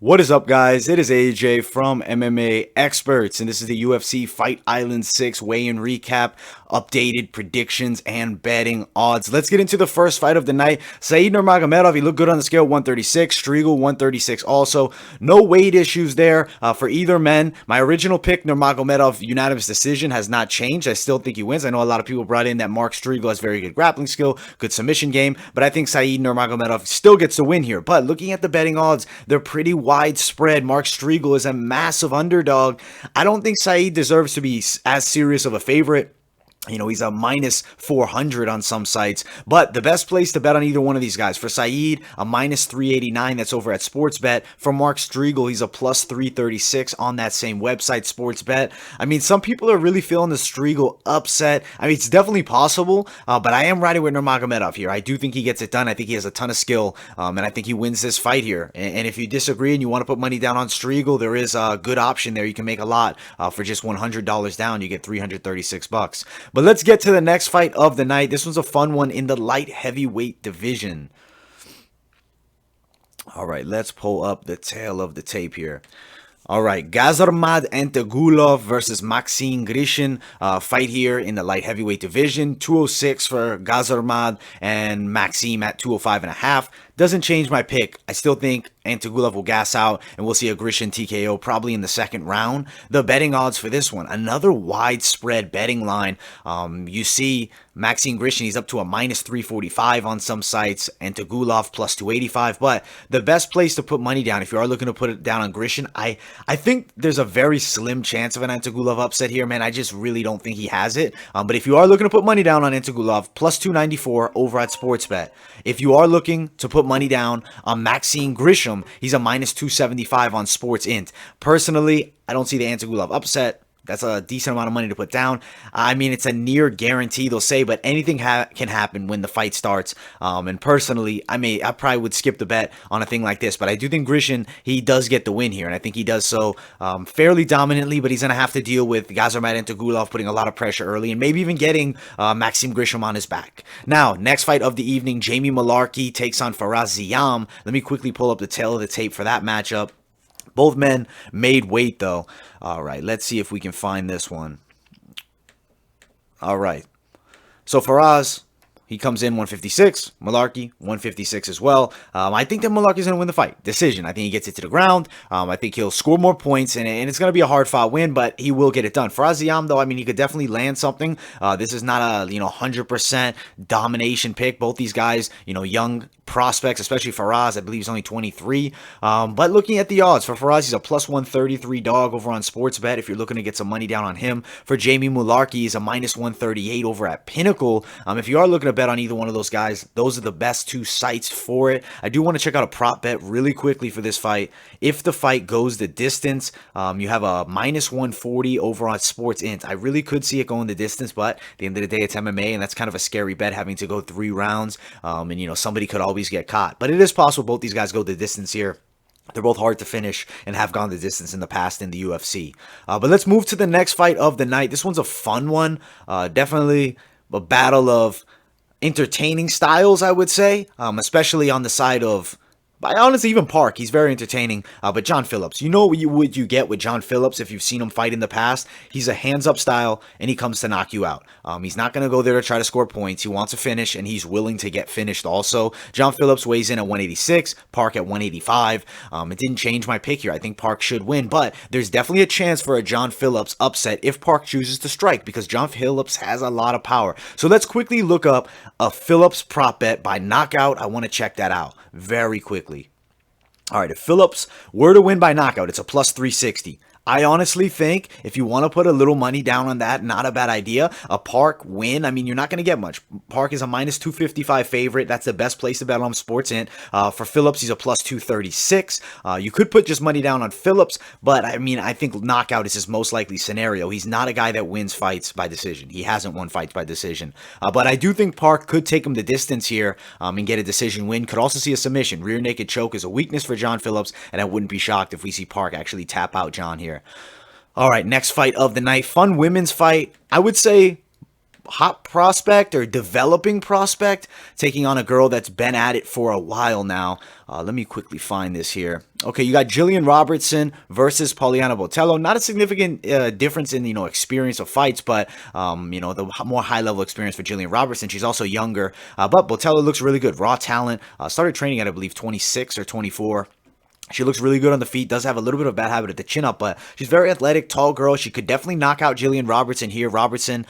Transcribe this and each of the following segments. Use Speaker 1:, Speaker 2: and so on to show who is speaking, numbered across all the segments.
Speaker 1: What is up, guys? It is AJ from MMA Experts, and this is the UFC Fight Island 6 weigh-in recap, updated predictions, and betting odds. Let's get into the first fight of the night. Saeed Nurmagomedov, he looked good on the scale, 136. Striegel, 136 also. No weight issues there for either men. My original pick, Nurmagomedov, unanimous decision, has not changed. I still think he wins. I know a lot of people brought in that Mark Striegel has very good grappling skill, good submission game, but I think Saeed Nurmagomedov still gets the win here. But looking at the betting odds, they're pretty widespread. Mark Striegel is a massive underdog. I don't think Saeed deserves to be as serious of a favorite. He's a minus 400 on some sites, but the best place to bet on either one of these guys. For Saeed, a minus 389, that's over at Sportsbet. For Mark Striegel, he's a plus 336 on that same website, Sportsbet. I mean, some people are really feeling the Striegel upset. I mean, it's definitely possible, but I am riding with Nurmagomedov here. I do think he gets it done. I think he has a ton of skill, and I think he wins this fight here. And if you disagree and you want to put money down on Striegel, there is a good option there. You can make a lot for just $100 down. You get 336 bucks. But let's get to the next fight of the night. This one's a fun one in the light heavyweight division. All right, let's pull up the tail of the tape here. All right, Gazarmad Antigulov versus Maxime Grishin. Fight here in the light heavyweight division. 206 for Gazarmad and Maxime at 205.5. Doesn't change my pick. I still think Antigulov will gas out, and we'll see a Grishin TKO probably in the second round. The betting odds for this one, another widespread betting line. You see Maxime Grishin, he's up to a minus 345 on some sites. Antigulov plus 285. But the best place to put money down, if you are looking to put it down on Grishin, I think there's a very slim chance of an Antigulov upset here, man. I just really don't think he has it. But if you are looking to put money down on Antigulov, plus 294 over at Sportsbet. If you are looking to put money down on Maxime Grishin, he's a minus 275 on Sports Int. Personally, I don't see the Antigulov upset. That's a decent amount of money to put down. I mean, it's a near guarantee, they'll say, but anything can happen when the fight starts. And personally, I probably would skip the bet on a thing like this, but I do think Grishin, he does get the win here, and I think he does so fairly dominantly, but he's going to have to deal with Gazarmad Antigulov putting a lot of pressure early, and maybe even getting Maxime Grishin on his back. Now, next fight of the evening, Jamie Malarkey takes on Faraz Ziam. Let me quickly pull up the tail of the tape for that matchup. Both men made weight, though. All right, let's see if we can find this one. All right. So Faraz, he comes in 156. Malarkey, 156 as well. I think that Malarkey's going to win the fight. Decision. I think he gets it to the ground. I think he'll score more points, and it's going to be a hard-fought win, but he will get it done. Faraz Ziam, though, I mean, he could definitely land something. This is not a 100% domination pick. Both these guys, young prospects, especially Faraz. I believe he's only 23. But looking at the odds, for Faraz, he's a plus 133 dog over on Sportsbet if you're looking to get some money down on him. For Jamie Malarkey, he's a minus 138 over at Pinnacle. If you are looking to bet on either one of those guys, those are the best two sites for it. I do want to check out a prop bet really quickly for this fight. If the fight goes the distance, you have a minus 140 over on Sports Int. I really could see it going the distance, but at the end of the day, it's MMA, and that's kind of a scary bet having to go 3 rounds. And somebody could always get caught. But it is possible both these guys go the distance here. They're both hard to finish and have gone the distance in the past in the UFC. But let's move to the next fight of the night. This one's a fun one. Definitely a battle of entertaining styles, I would say, especially on the side of, honestly, even Park, he's very entertaining. But John Phillips, you know what you get with John Phillips if you've seen him fight in the past. He's a hands-up style, and he comes to knock you out. He's not going to go there to try to score points. He wants to finish, and he's willing to get finished also. John Phillips weighs in at 186, Park at 185. It didn't change my pick here. I think Park should win, but there's definitely a chance for a John Phillips upset if Park chooses to strike, because John Phillips has a lot of power. So let's quickly look up a Phillips prop bet by knockout. I want to check that out very quickly. All right, if Phillips were to win by knockout, it's a plus 360. I honestly think if you want to put a little money down on that, not a bad idea. A Park win, I mean, you're not going to get much. Park is a minus 255 favorite. That's the best place to bet on Sports Int. For Phillips, he's a plus 236. You could put just money down on Phillips, but I mean, I think knockout is his most likely scenario. He's not a guy that wins fights by decision. He hasn't won fights by decision. But I do think Park could take him the distance here and get a decision win. Could also see a submission. Rear naked choke is a weakness for John Phillips, and I wouldn't be shocked if we see Park actually tap out John here. All right, next fight of the night. Fun women's fight. I would say hot prospect or developing prospect, taking on a girl that's been at it for a while now. Let me quickly find this here. Okay, you got Jillian Robertson versus Poliana Botello. Not a significant difference in, experience of fights, but, the more high-level experience for Jillian Robertson. She's also younger, but Botello looks really good. Raw talent. Started training at, I believe, 26 or 24. She looks really good on the feet, does have a little bit of a bad habit at the chin up, but she's very athletic, tall girl. She could definitely knock out Jillian Robertson here. Robertson,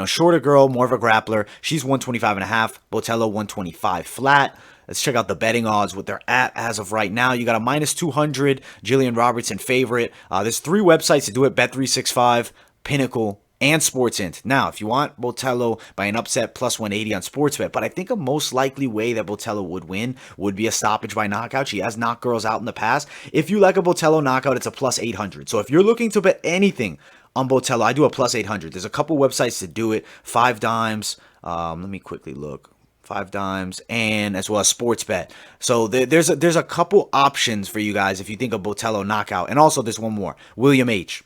Speaker 1: shorter girl, more of a grappler. She's 125.5, Botello 125 flat. Let's check out the betting odds, what they're at as of right now. You got a minus 200, Jillian Robertson favorite. There's 3 websites to do it, Bet365, Pinnacle, and SportsInt. Now, if you want Botello by an upset, plus 180 on SportsBet, but I think a most likely way that Botello would win would be a stoppage by knockout. She has knocked girls out in the past. If you like a Botello knockout, it's a plus 800. So if you're looking to bet anything on Botello, I do a plus 800. There's a couple websites to do it. 5 Dimes. Let me quickly look. 5 Dimes, and as well as SportsBet. So there's a couple options for you guys if you think of Botello knockout. And also there's one more, William H.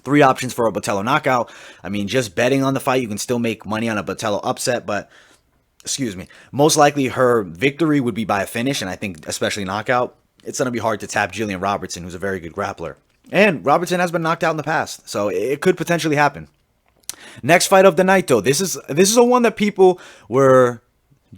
Speaker 1: 3 options for a Botello knockout. I mean, just betting on the fight, you can still make money on a Botello upset, but most likely her victory would be by a finish, and I think especially knockout, it's going to be hard to tap Jillian Robertson, who's a very good grappler. And Robertson has been knocked out in the past, so it could potentially happen. Next fight of the night, though, this is a one that people were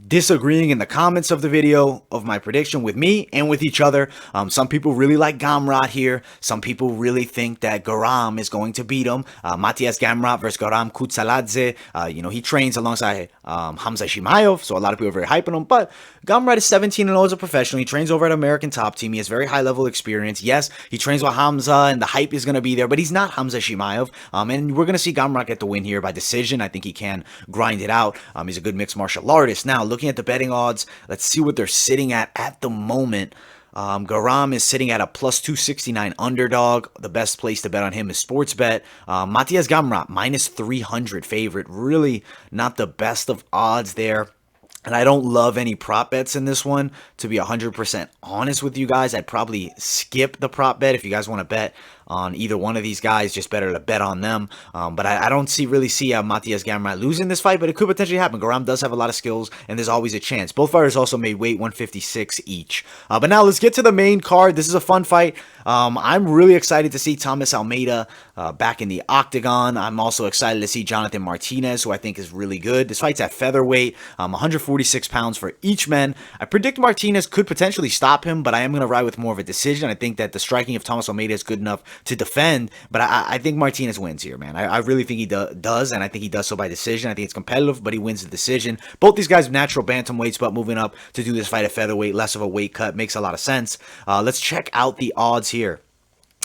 Speaker 1: disagreeing in the comments of the video of my prediction with me and with each other. Some people really like Gamra here. Some people really think that Garam is going to beat him. Matias Gamra versus Garam Kutsaladze. He trains alongside Hamza Shimaev, so a lot of people are very hyping him. But Gamra is 17-0 as a professional. He trains over at American Top Team. He has very high-level experience. Yes, he trains with Hamza, and the hype is going to be there, but he's not Hamza Shimaev. And we're going to see Gamra get the win here by decision. I think he can grind it out. He's a good mixed martial artist. Now, looking at the betting odds, let's see what they're sitting at the moment. Garam is sitting at a plus 269 underdog. The best place to bet on him is SportsBet. Matias Gamra, minus 300 favorite. Really not the best of odds there. And I don't love any prop bets in this one. To be 100% honest with you guys, I'd probably skip the prop bet. If you guys want to bet on either one of these guys, just better to bet on them. But I don't really see Matias Gamra losing this fight, but it could potentially happen. Garam does have a lot of skills, and there's always a chance. Both fighters also made weight 156 each. But now let's get to the main card. This is a fun fight. I'm really excited to see Thomas Almeida back in the octagon. I'm also excited to see Jonathan Martinez, who I think is really good. This fight's at featherweight, 146 pounds for each man. I predict Martinez could potentially stop him, but I am going to ride with more of a decision. I think that the striking of Thomas Almeida is good enough to defend, but I think Martinez wins here, man. I really think he does, and I think he does so by decision. I think it's competitive, but he wins the decision. Both these guys natural bantamweights, but moving up to do this fight at featherweight, less of a weight cut, makes a lot of sense. Let's check out the odds here.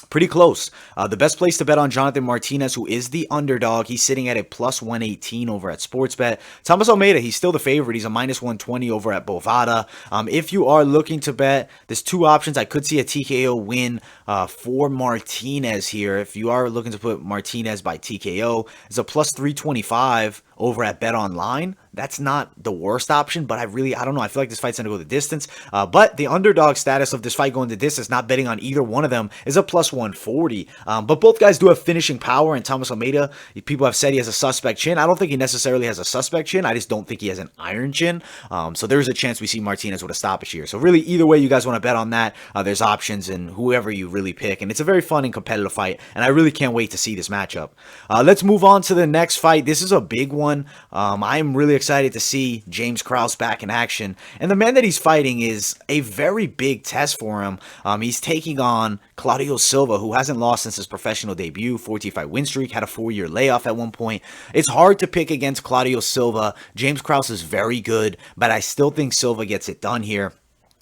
Speaker 1: Pretty close. The best place to bet on Jonathan Martinez, who is the underdog. He's sitting at a plus 118 over at SportsBet. Thomas Almeida, he's still the favorite. He's a minus 120 over at Bovada. If you are looking to bet, there's 2 options. I could see a TKO win for Martinez here. If you are looking to put Martinez by TKO, it's a plus 325 over at Bet Online. That's not the worst option, but I don't know. I feel like this fight's going to go the distance. But the underdog status of this fight going the distance, not betting on either one of them, is a plus 140. But both guys do have finishing power, and Thomas Almeida, people have said he has a suspect chin. I don't think he necessarily has a suspect chin. I just don't think he has an iron chin. So there's a chance we see Martinez with a stoppage here. So really, either way you guys want to bet on that, there's options, and whoever you really pick. And it's a very fun and competitive fight, and I really can't wait to see this matchup. Let's move on to the next fight. This is a big one. I'm really excited to see James Krause back in action. And the man that he's fighting is a very big test for him. He's taking on Claudio Silva, who hasn't lost since his professional debut, 14-fight win streak, had a 4-year layoff at one point. It's hard to pick against Claudio Silva. James Krause is very good, but I still think Silva gets it done here.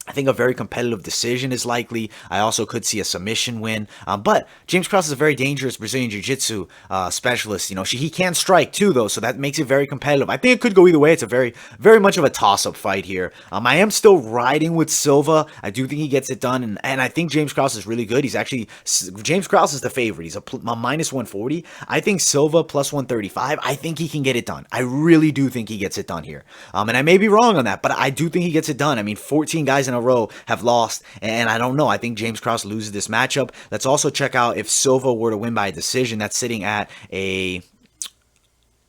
Speaker 1: I think a very competitive decision is likely. I also could see a submission win. But James Krause is a very dangerous Brazilian Jiu-Jitsu specialist. He can strike too, though, so that makes it very competitive. I think it could go either way. It's a very, very much of a toss-up fight here. I am still riding with Silva. I do think he gets it done, and I think James Krause is really good. James Krause is the favorite. He's a minus 140. I think Silva plus 135. I think he can get it done. I really do think he gets it done here. And I may be wrong on that, but I do think he gets it done. I mean, 14 guys in a row have lost, and I don't know. I think James Krause loses this matchup. Let's also check out if Silva were to win by a decision. That's sitting at a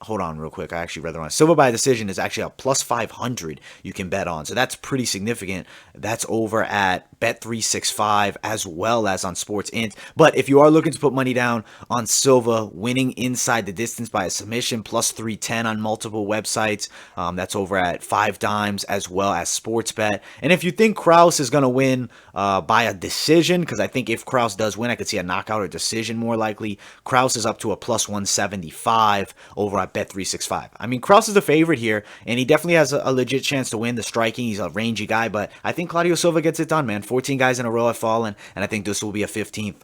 Speaker 1: hold on real quick. I actually read it wrong. Silva by decision is actually a plus 500 you can bet on. So that's pretty significant. That's over at Bet365 as well as on Sports Int. But if you are looking to put money down on Silva winning inside the distance by a submission, plus 310 on multiple websites. That's over at 5 Dimes as well as Sportsbet. And if you think Krause is going to win by a decision, because I think if Krause does win, I could see a knockout or decision more likely. Krause is up to a plus 175 over at Bet365. I mean, Krause is the favorite here, and he definitely has a legit chance to win the striking. He's a rangy guy, but I think Claudio Silva gets it done, man. 14 guys in a row have fallen, and I think this will be a 15th.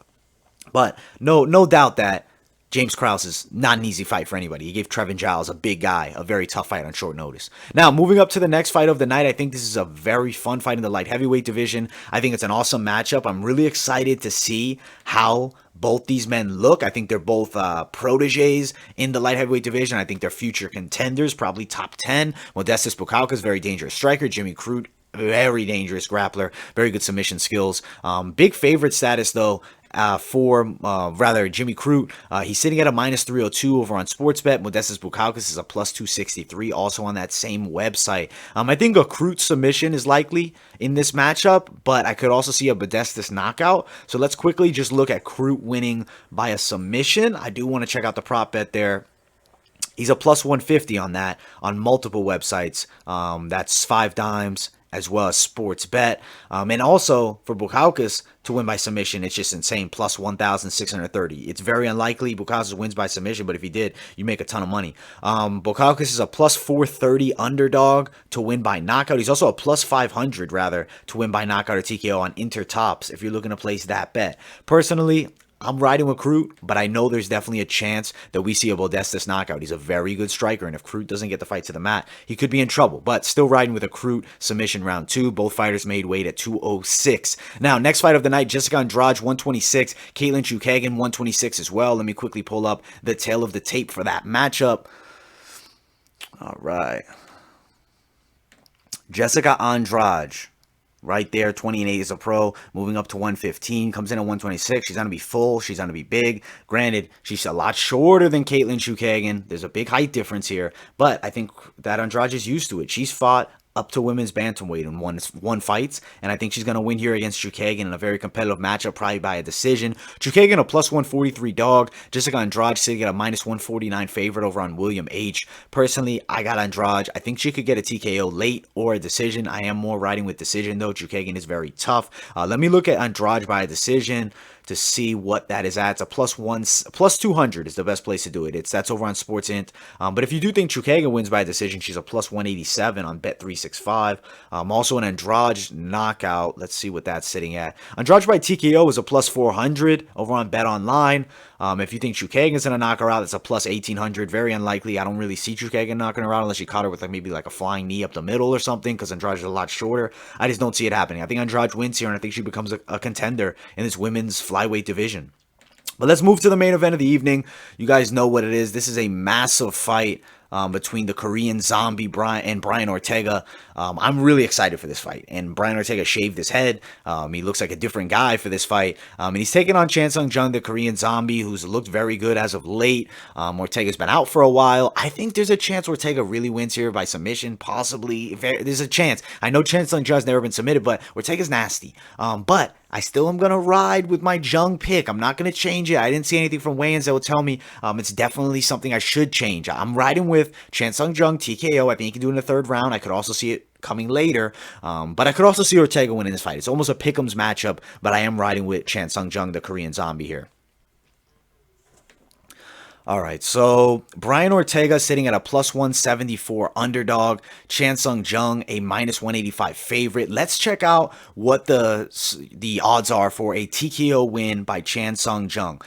Speaker 1: But no doubt that James Krause is not an easy fight for anybody. He gave Trevin Giles, a big guy, a very tough fight on short notice. Now, moving up to the next fight of the night, I think this is a very fun fight in the light heavyweight division. I think it's an awesome matchup. I'm really excited to see how both these men look. I think they're both proteges in the light heavyweight division. I think they're future contenders, probably top 10. Modestas Bukalka's very dangerous striker. Jimmy Crute, very dangerous grappler, very good submission skills. Big favorite status, though, for Jimmy Crute. He's sitting at a minus 302 over on Sportsbet. Modestas Bukalkas is a plus 263, also on that same website. I think a Crute submission is likely in this matchup, but I could also see a Podestas knockout. So let's quickly just look at Crute winning by a submission. I do want to check out the prop bet there. He's a plus 150 on that on multiple websites. That's 5 Dimes as well as Sportsbet. And also for Bukalkas to win by submission, it's just insane. Plus 1,630. It's very unlikely Bukalkas wins by submission, but if he did, you make a ton of money. Bukalkas is a plus 430 underdog to win by knockout. He's also a plus 500 rather to win by knockout or TKO on Intertops if you're looking to place that bet. Personally, I'm riding with Crute, but I know there's definitely a chance that we see a Podestas knockout. He's a very good striker, and if Crute doesn't get the fight to the mat, he could be in trouble. But still riding with a Crute submission round 2. Both fighters made weight at 206. Now, next fight of the night, Jessica Andrade, 126. Caitlin Chukagian, 126 as well. Let me quickly pull up the tail of the tape for that matchup. All right. Jessica Andrade. Right there, 20-8 is a pro, moving up to 115, comes in at 126. She's going to be full. She's going to be big. Granted, she's a lot shorter than Caitlin Chukagian. There's a big height difference here, but I think that Andrade is used to it. She's fought up to women's bantamweight in one fights, and I think she's going to win here against Chukagian in a very competitive matchup, probably by a decision. Chukagian a plus 143 dog. Jessica Andrade sitting at a minus 149 favorite over on William H. Personally, I got Andrade. I think she could get a TKO late or a decision. I am more riding with decision, though. Chukagian is very tough. Let me look at Andrade by a decision to see what that is at. It's a plus 200 is the best place to do it. That's over on Sports Int. But if you do think Chukagian wins by decision, she's a plus 187 on Bet365. Also an Andrade knockout. Let's see what that's sitting at. Andrade by TKO is a plus 400 over on Bet Online. If you think Chukagian is going to knock her out, it's a plus 1800. Very unlikely. I don't really see Chukagian knocking her out unless she caught her with maybe a flying knee up the middle or something, because Andrade is a lot shorter. I just don't see it happening. I think Andrade wins here, and I think she becomes a contender in this women's flyweight division. But let's move to the main event of the evening. You guys know what it is. This is a massive fight between the Korean zombie and Brian Ortega. I'm really excited for this fight. And Brian Ortega shaved his head. He looks like a different guy for this fight. And he's taking on Chan Sung Jung, the Korean zombie, who's looked very good as of late. Ortega's been out for a while. I think there's a chance Ortega really wins here by submission, possibly. There's a chance. I know Chan Sung Jung's never been submitted, but Ortega's nasty. But I still am going to ride with my Jung pick. I'm not going to change it. I didn't see anything from weigh-ins that will tell me it's definitely something I should change. I'm riding with Chan Sung Jung, TKO. I think he can do it in the third round. I could also see it coming later, but I could also see Ortega winning this fight. It's almost a pick'ems matchup, but I am riding with Chan Sung Jung, the Korean zombie here. All right, so Brian Ortega sitting at a plus 174 underdog. Chan Sung Jung, a minus 185 favorite. Let's check out what the odds are for a TKO win by Chan Sung Jung.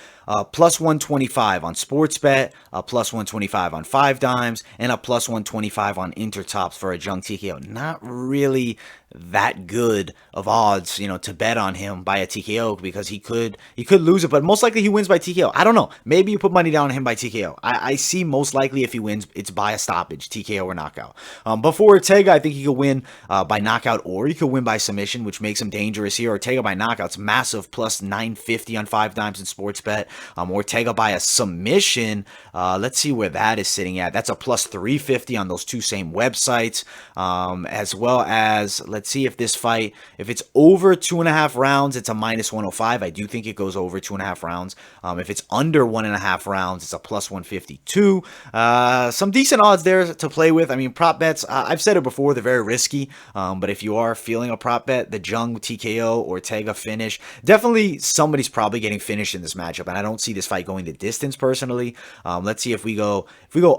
Speaker 1: Plus 125 on Sportsbet, a plus 125 on 5 Dimes, and a plus 125 on Intertops for a Jung TKO. Not really that good of odds, to bet on him by a TKO, because he could lose it, but most likely he wins by TKO. I don't know. Maybe you put money down on him by TKO. I see most likely if he wins, it's by a stoppage, TKO or knockout. But for Ortega, I think he could win by knockout, or he could win by submission, which makes him dangerous here. Ortega by knockout's massive, plus 950 on 5 Dimes and Sportsbet. Ortega by a submission. Let's see where that is sitting at. That's a plus 350 on those two same websites. As well as, let's see if this fight, if it's over 2.5 rounds, it's a minus 105. I do think it goes over 2.5 rounds. If it's under 1.5 rounds, it's a plus 152. Some decent odds there to play with. I mean, prop bets, I've said it before, they're very risky. But if you are feeling a prop bet, the Jung TKO, Ortega finish, definitely somebody's probably getting finished in this matchup. And I don't see this fight going the distance personally. Let's see if we go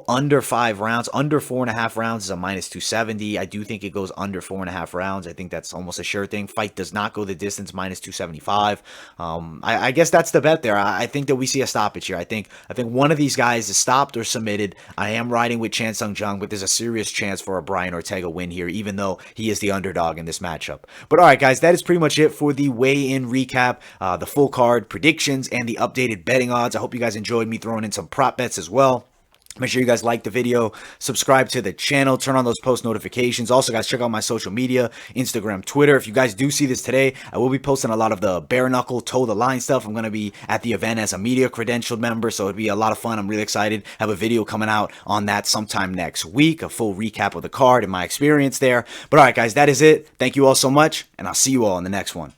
Speaker 1: under 5 rounds, under 4.5 rounds is a minus 270. I do think it goes under 4.5 rounds. I think that's almost a sure thing. Fight does not go the distance, minus 275. I guess that's the bet there. I think that we see a stoppage here. I think one of these guys is stopped or submitted. I am riding with Chan Sung Jung, but there's a serious chance for a Brian Ortega win here, even though he is the underdog in this matchup. But all right, guys, that is pretty much it for the weigh-in recap, the full card predictions, and the updated betting odds. I hope you guys enjoyed me throwing in some prop bets as well. Make sure you guys like the video, subscribe to the channel, turn on those post notifications. Also, guys, check out my social media, Instagram, Twitter. If you guys do see this today, I will be posting a lot of the bare knuckle, toe the line stuff. I'm going to be at the event as a media credentialed member, so it'd be a lot of fun. I'm really excited. Have a video coming out on that sometime next week, a full recap of the card and my experience there. But all right, guys, that is it. Thank you all so much, and I'll see you all in the next one.